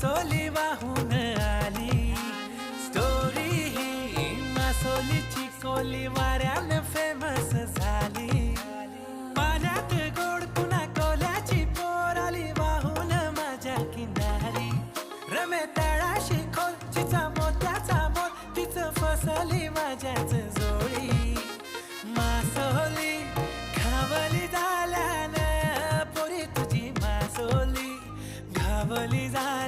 मासोली वाहून आली. स्टोरी ही मासोलीची कोली वाऱ्यानं फेमस झाली. पाण्यात गोड पुन्हा कोल्याची पोर आली वाहून माझ्या किनारी. रमे तळाशी खोल चिचा मोत्याचा मोल तिचं फसली माझ्याच जोडी. मासोली घावली झाल्यानं पोरी तुझी मासोली घावली झाल्यानं